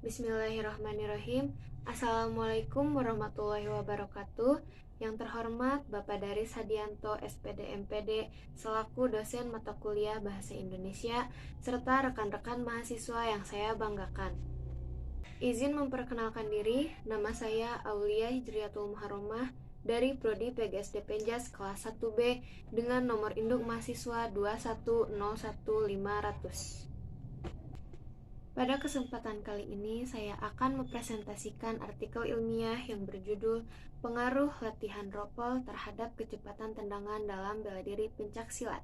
Bismillahirrahmanirrahim. Assalamualaikum warahmatullahi wabarakatuh. Yang terhormat Bapak Daris Hadianto, SPD MPD, selaku dosen mata kuliah Bahasa Indonesia, serta rekan-rekan mahasiswa yang saya banggakan. Izin memperkenalkan diri, nama saya Aulia Hijriatul Muharramah dari Prodi PGSD Penjas kelas 1B dengan nomor induk mahasiswa 2101500. Pada kesempatan kali ini, saya akan mempresentasikan artikel ilmiah yang berjudul Pengaruh Latihan Ropel Terhadap Kecepatan Tendangan dalam Bela Diri Pencaksilat.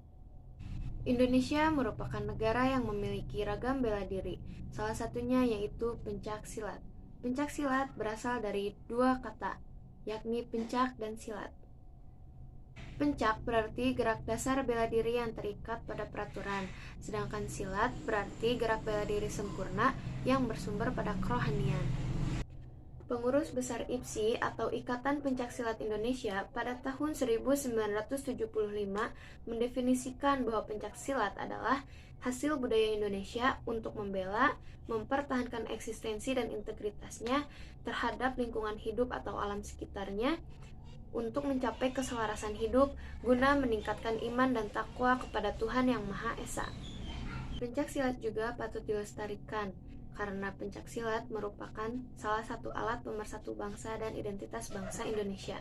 Indonesia merupakan negara yang memiliki ragam bela diri, salah satunya yaitu pencaksilat. Pencaksilat berasal dari dua kata, yakni pencak dan silat. Pencak berarti gerak dasar bela diri yang terikat pada peraturan, sedangkan silat berarti gerak bela diri sempurna yang bersumber pada kerohanian. Pengurus besar IPSI atau Ikatan Pencaksilat Indonesia pada tahun 1975 mendefinisikan bahwa pencaksilat adalah hasil budaya Indonesia untuk membela, mempertahankan eksistensi dan integritasnya terhadap lingkungan hidup atau alam sekitarnya, untuk mencapai keselarasan hidup guna meningkatkan iman dan takwa kepada Tuhan Yang Maha Esa. Pencaksilat juga patut dilestarikan karena pencaksilat merupakan salah satu alat pemersatu bangsa dan identitas bangsa Indonesia.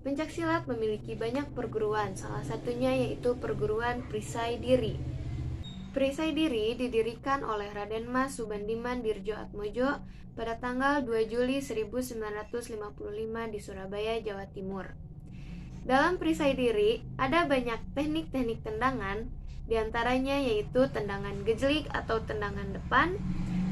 Pencaksilat memiliki banyak perguruan, salah satunya yaitu perguruan Perisai Diri. Perisai Diri didirikan oleh Raden Mas Subandiman Dirjoatmojo pada tanggal 2 Juli 1955 di Surabaya, Jawa Timur. Dalam Perisai Diri ada banyak teknik-teknik tendangan, diantaranya yaitu tendangan gejlik atau tendangan depan,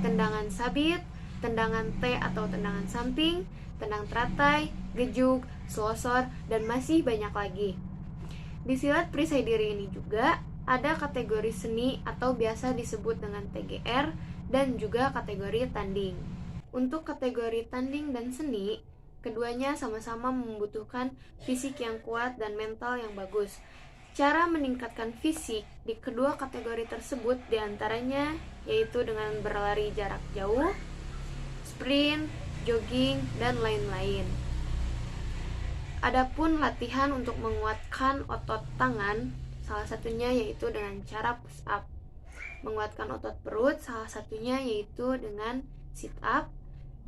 tendangan sabit, tendangan T atau tendangan samping, tendang teratai, gejuk, selosor, dan masih banyak lagi. Di silat Perisai Diri ini juga ada kategori seni atau biasa disebut dengan TGR dan juga kategori tanding. Untuk kategori tanding dan seni, keduanya sama-sama membutuhkan fisik yang kuat dan mental yang bagus. Cara meningkatkan fisik di kedua kategori tersebut diantaranya yaitu dengan berlari jarak jauh, sprint, jogging, dan lain-lain. Adapun latihan untuk menguatkan otot tangan, salah satunya yaitu dengan cara push up. Menguatkan otot perut, salah satunya yaitu dengan sit up.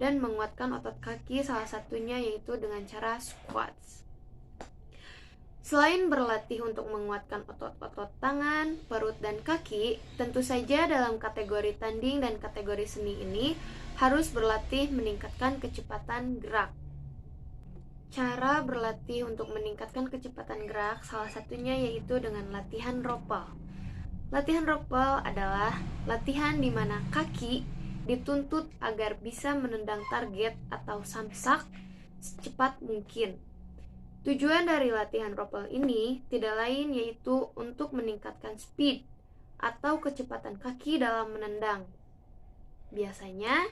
Dan menguatkan otot kaki, salah satunya yaitu dengan cara squats. Selain berlatih untuk menguatkan otot-otot tangan, perut, dan kaki, tentu saja dalam kategori tanding dan kategori seni ini harus berlatih meningkatkan kecepatan gerak. Cara berlatih untuk meningkatkan kecepatan gerak salah satunya yaitu dengan latihan ropel. Latihan ropel adalah latihan di mana kaki dituntut agar bisa menendang target atau samsak secepat mungkin. Tujuan dari latihan ropel ini tidak lain yaitu untuk meningkatkan speed atau kecepatan kaki dalam menendang. Biasanya,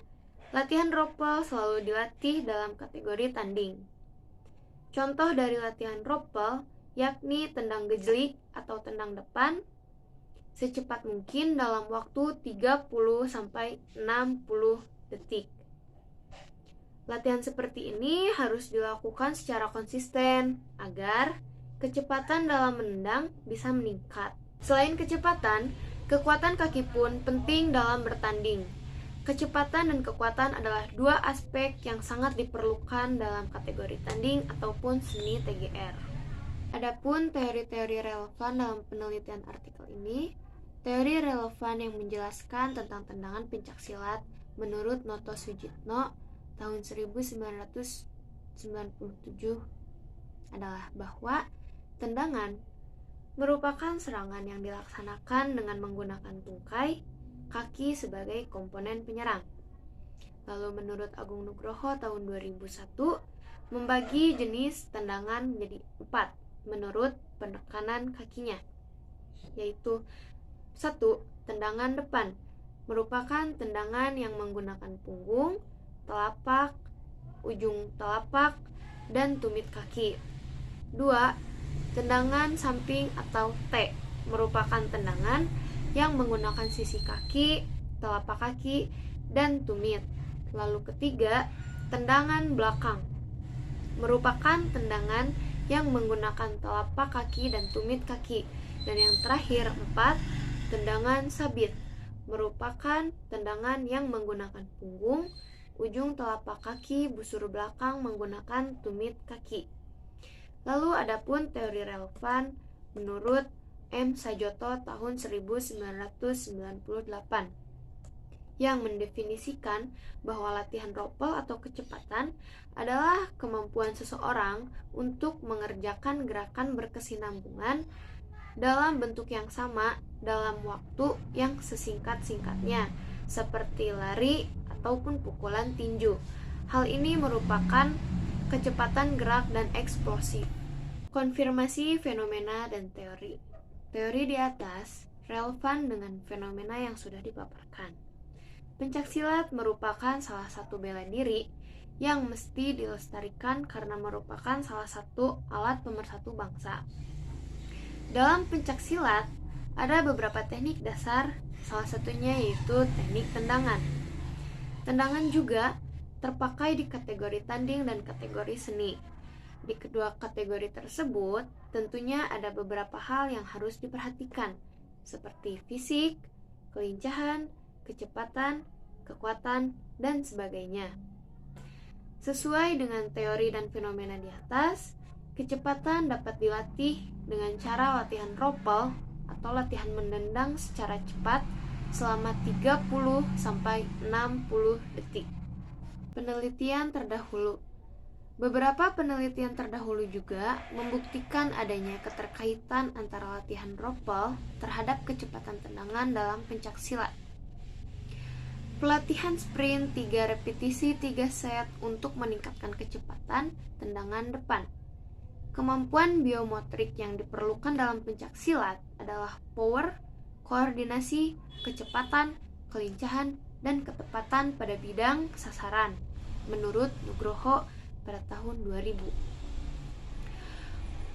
latihan ropel selalu dilatih dalam kategori tanding. Contoh dari latihan ropel yakni tendang gejlik atau tendang depan secepat mungkin dalam waktu 30-60 detik. Latihan seperti ini harus dilakukan secara konsisten agar kecepatan dalam menendang bisa meningkat. Selain kecepatan, kekuatan kaki pun penting dalam bertanding. Kecepatan dan kekuatan adalah dua aspek yang sangat diperlukan dalam kategori tanding ataupun seni TGR. Adapun teori-teori relevan dalam penelitian artikel ini, teori relevan yang menjelaskan tentang tendangan pencaksilat menurut Noto Sujitno tahun 1997 adalah bahwa tendangan merupakan serangan yang dilaksanakan dengan menggunakan tungkai, kaki sebagai komponen penyerang. Lalu menurut Agung Nugroho tahun 2001 membagi jenis tendangan menjadi 4 menurut penekanan kakinya, yaitu 1. Tendangan depan merupakan tendangan yang menggunakan punggung, telapak, ujung telapak, dan tumit kaki. 2. Tendangan samping atau T merupakan tendangan yang menggunakan sisi kaki, telapak kaki, dan tumit. Lalu ketiga, tendangan belakang. Merupakan tendangan yang menggunakan telapak kaki dan tumit kaki. Dan yang terakhir, 4, tendangan sabit. Merupakan tendangan yang menggunakan punggung, ujung telapak kaki, busur belakang menggunakan tumit kaki. Lalu adapun teori relevan menurut M. Sajoto tahun 1998 yang mendefinisikan bahwa latihan ropel atau kecepatan adalah kemampuan seseorang untuk mengerjakan gerakan berkesinambungan dalam bentuk yang sama dalam waktu yang sesingkat-singkatnya, seperti lari ataupun pukulan tinju. Hal ini merupakan kecepatan gerak dan eksplosif. Konfirmasi fenomena dan teori. Teori di atas relevan dengan fenomena yang sudah dipaparkan. Pencaksilat merupakan salah satu bela diri yang mesti dilestarikan karena merupakan salah satu alat pemersatu bangsa. Dalam pencaksilat ada beberapa teknik dasar, salah satunya yaitu teknik tendangan. Tendangan juga terpakai di kategori tanding dan kategori seni. Di kedua kategori tersebut, tentunya ada beberapa hal yang harus diperhatikan, seperti fisik, kelincahan, kecepatan, kekuatan, dan sebagainya. Sesuai dengan teori dan fenomena di atas, kecepatan dapat dilatih dengan cara latihan ropel atau latihan mendendang secara cepat selama 30-60 detik. Penelitian terdahulu. Beberapa penelitian terdahulu juga membuktikan adanya keterkaitan antara latihan ropel terhadap kecepatan tendangan dalam pencaksilat. Pelatihan sprint 3 repetisi 3 set untuk meningkatkan kecepatan tendangan depan. Kemampuan biomotrik yang diperlukan dalam pencaksilat adalah power, koordinasi, kecepatan, kelincahan, dan ketepatan pada bidang sasaran, menurut Nugroho pada tahun 2000.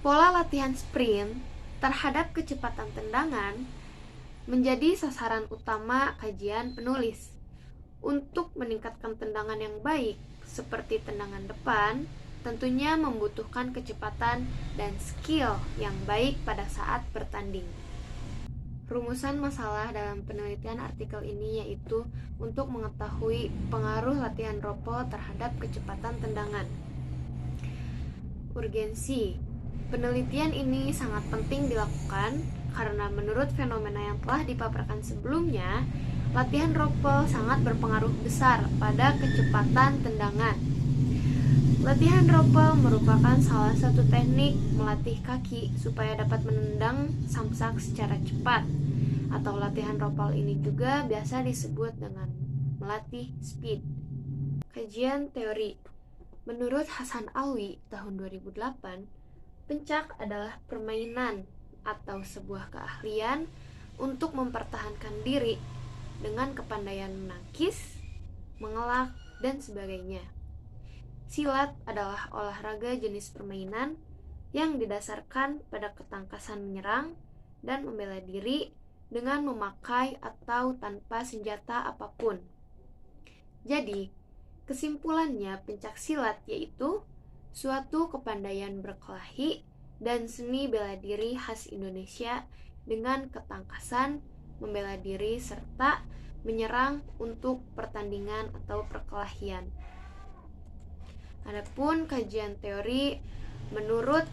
Pola latihan sprint terhadap kecepatan tendangan menjadi sasaran utama kajian penulis. Untuk meningkatkan tendangan yang baik, seperti tendangan depan, tentunya membutuhkan kecepatan dan skill yang baik pada saat bertanding. Rumusan masalah dalam penelitian artikel ini yaitu untuk mengetahui pengaruh latihan ropel terhadap kecepatan tendangan. Urgensi. Penelitian ini sangat penting dilakukan karena menurut fenomena yang telah dipaparkan sebelumnya, latihan ropel sangat berpengaruh besar pada kecepatan tendangan. Latihan ropel merupakan salah satu teknik melatih kaki supaya dapat menendang samsak secara cepat. Atau latihan ropel ini juga biasa disebut dengan melatih speed. Kajian teori. Menurut Hasan Alwi tahun 2008, pencak adalah permainan atau sebuah keahlian untuk mempertahankan diri dengan kepandaian menangkis, mengelak, dan sebagainya. Silat adalah olahraga jenis permainan yang didasarkan pada ketangkasan menyerang dan membela diri dengan memakai atau tanpa senjata apapun. Jadi, kesimpulannya pencaksilat yaitu suatu kepandaian berkelahi dan seni bela diri khas Indonesia dengan ketangkasan, membela diri, serta menyerang untuk pertandingan atau perkelahian. Adapun kajian teori menurut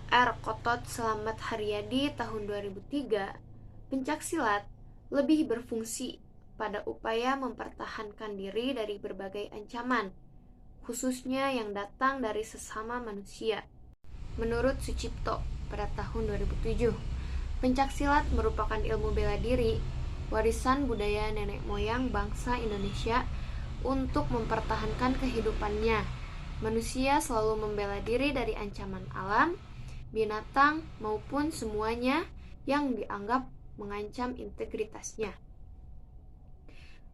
R. Kotot Slamet Haryadi tahun 2003, pencaksilat lebih berfungsi pada upaya mempertahankan diri dari berbagai ancaman, khususnya yang datang dari sesama manusia. Menurut Sucipto pada tahun 2007, pencaksilat merupakan ilmu bela diri, warisan budaya nenek moyang bangsa Indonesia untuk mempertahankan kehidupannya. Manusia selalu membela diri dari ancaman alam, binatang, maupun semuanya yang dianggap mengancam integritasnya.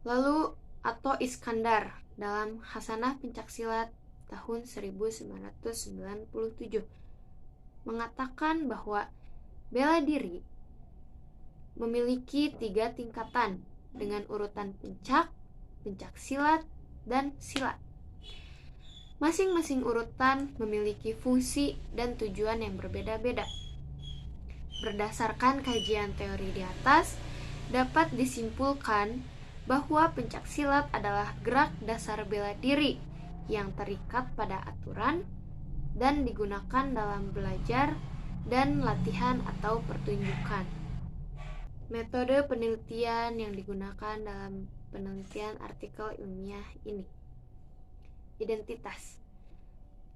Lalu Atto Iskandar dalam Hasanah Pencaksilat tahun 1997 mengatakan bahwa bela diri memiliki 3 tingkatan dengan urutan pencak, pencaksilat, dan silat. Masing-masing urutan memiliki fungsi dan tujuan yang berbeda-beda. Berdasarkan kajian teori di atas, dapat disimpulkan bahwa pencaksilat adalah gerak dasar bela diri yang terikat pada aturan dan digunakan dalam belajar dan latihan atau pertunjukan. Metode penelitian yang digunakan dalam penelitian artikel ilmiah ini. Identitas.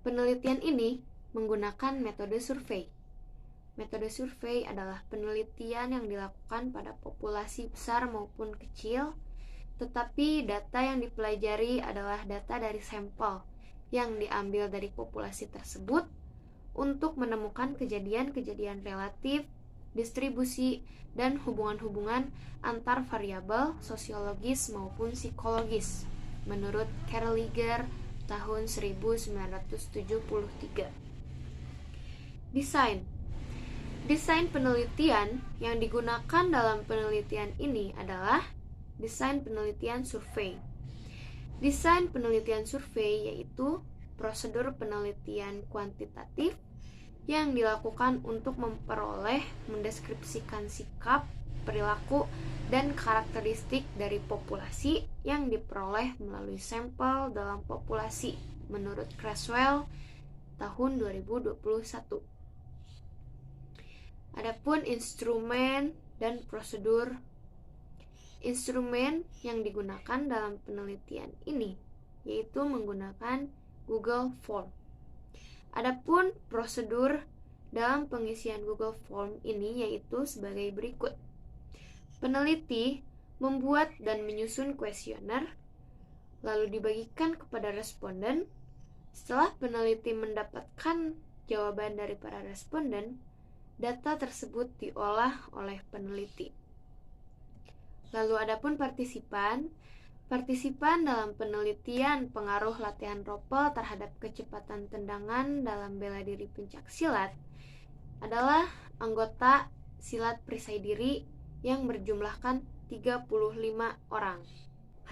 Penelitian ini menggunakan metode survei. Metode survei adalah penelitian yang dilakukan pada populasi besar maupun kecil, tetapi data yang dipelajari adalah data dari sampel yang diambil dari populasi tersebut untuk menemukan kejadian-kejadian relatif, distribusi, dan hubungan-hubungan antar variabel sosiologis maupun psikologis menurut Kerliger tahun 1973. Desain penelitian yang digunakan dalam penelitian ini adalah desain penelitian survei. Desain penelitian survei yaitu prosedur penelitian kuantitatif yang dilakukan untuk memperoleh, mendeskripsikan sikap, perilaku, dan karakteristik dari populasi yang diperoleh melalui sampel dalam populasi menurut Creswell tahun 2021. Adapun instrumen dan prosedur. Instrumen yang digunakan dalam penelitian ini yaitu menggunakan Google Form. Adapun prosedur dalam pengisian Google Form ini yaitu sebagai berikut. Peneliti membuat dan menyusun kuesioner, lalu dibagikan kepada responden. Setelah peneliti mendapatkan jawaban dari para responden, data tersebut diolah oleh peneliti. Lalu adapun partisipan dalam penelitian pengaruh latihan ropel terhadap kecepatan tendangan dalam bela diri pencaksilat adalah anggota silat perisai diri yang berjumlahkan 35 orang.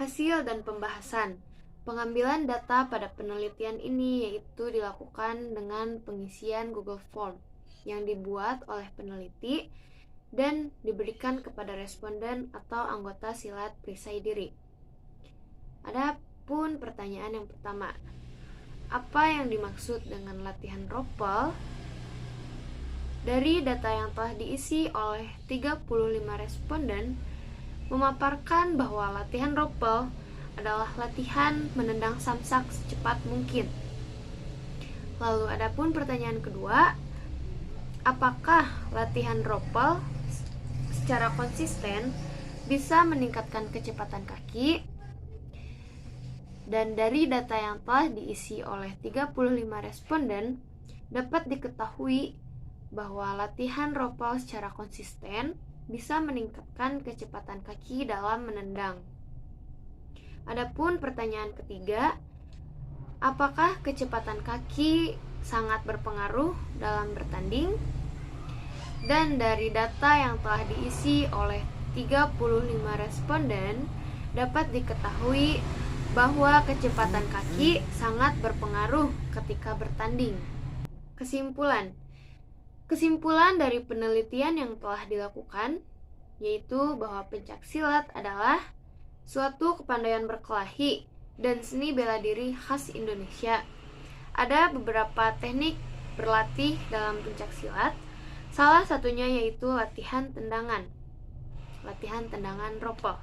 Hasil dan pembahasan. Pengambilan data pada penelitian ini yaitu dilakukan dengan pengisian Google Form yang dibuat oleh peneliti dan diberikan kepada responden atau anggota silat perisai diri. Adapun pertanyaan yang pertama, apa yang dimaksud dengan latihan ropel? Dari data yang telah diisi oleh 35 responden memaparkan bahwa latihan ropel adalah latihan menendang samsak secepat mungkin. Lalu adapun pertanyaan kedua, apakah latihan ropel secara konsisten bisa meningkatkan kecepatan kaki? Dan dari data yang telah diisi oleh 35 responden dapat diketahui bahwa latihan ropel secara konsisten bisa meningkatkan kecepatan kaki dalam menendang. Adapun pertanyaan ketiga, apakah kecepatan kaki sangat berpengaruh dalam bertanding? Dan dari data yang telah diisi oleh 35 responden dapat diketahui bahwa kecepatan kaki sangat berpengaruh ketika bertanding. Kesimpulan dari penelitian yang telah dilakukan yaitu bahwa pencaksilat adalah suatu kepandaian berkelahi dan seni bela diri khas Indonesia. Ada beberapa teknik berlatih dalam pencaksilat. Salah satunya yaitu latihan tendangan ropel.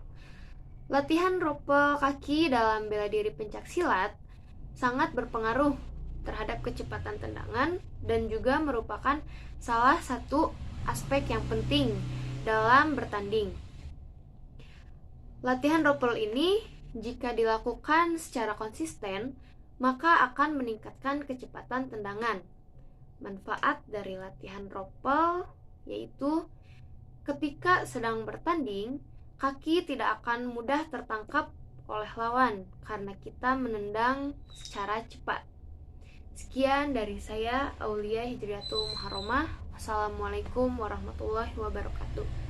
Latihan ropel kaki dalam bela diri pencaksilat sangat berpengaruh terhadap kecepatan tendangan dan juga merupakan salah satu aspek yang penting dalam bertanding. Latihan ropel ini jika dilakukan secara konsisten maka akan meningkatkan kecepatan tendangan. Manfaat dari latihan ropel yaitu ketika sedang bertanding, kaki tidak akan mudah tertangkap oleh lawan karena kita menendang secara cepat. Sekian dari saya, Aulia Hijriatul Muharramah. Wassalamualaikum warahmatullahi wabarakatuh.